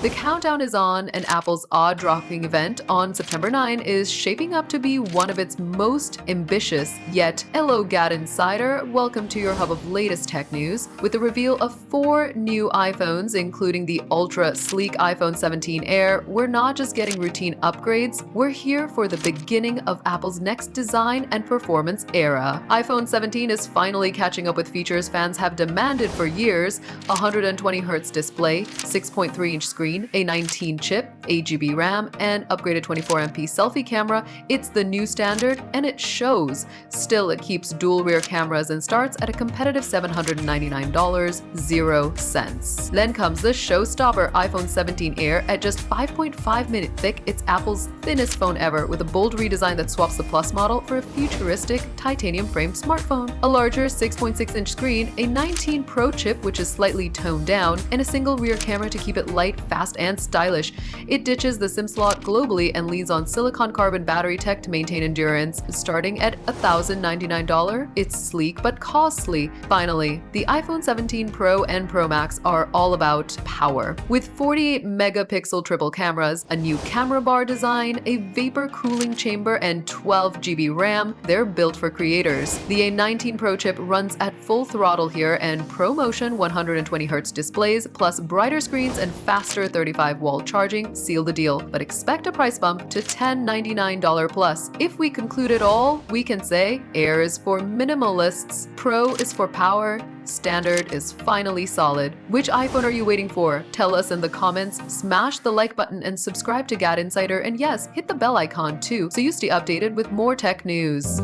The countdown is on, and Apple's jaw-dropping event on September 9 is shaping up to be one of its most ambitious yet. Hello GadInsider, welcome to your hub of latest tech news with the reveal of 4 new iPhones, including the ultra-sleek iPhone 17 Air. We're not just getting routine upgrades, we're here for the beginning of Apple's next design and performance era. iPhone 17 is finally catching up with features fans have demanded for years: 120Hz display, 6.3-inch screen, a 19-chip, 8GB RAM, and upgraded 24MP selfie camera. It's the new standard, and it shows. Still, it keeps dual rear cameras and starts at a competitive $799.00. Then comes the showstopper iPhone 17 Air at just 5.5 thick. It's Apple's thinnest phone ever, with a bold redesign that swaps the Plus model for a futuristic titanium-framed smartphone. A larger 6.6-inch screen, a 19 Pro chip which is slightly toned down, and a single rear camera to keep it light, fast, and stylish. It ditches the SIM slot globally and leans on silicon carbon battery tech to maintain endurance. Starting at $1,099, it's sleek but costly. Finally, the iPhone 17 Pro and Pro Max are all about power. With 48 megapixel triple cameras, a new camera bar design, a vapor cooling chamber, and 12GB RAM, they're built for creators. The A19 Pro chip runs at full throttle here, and ProMotion 120Hz displays plus brighter screens and faster 35-wall charging seal the deal, but expect a price bump to $1,099 plus. If we conclude it all, we can say Air is for minimalists, Pro is for power, Standard is finally solid. Which iPhone are you waiting for? Tell us in the comments, smash the like button and subscribe to GadInsider, and yes, hit the bell icon too so you stay updated with more tech news.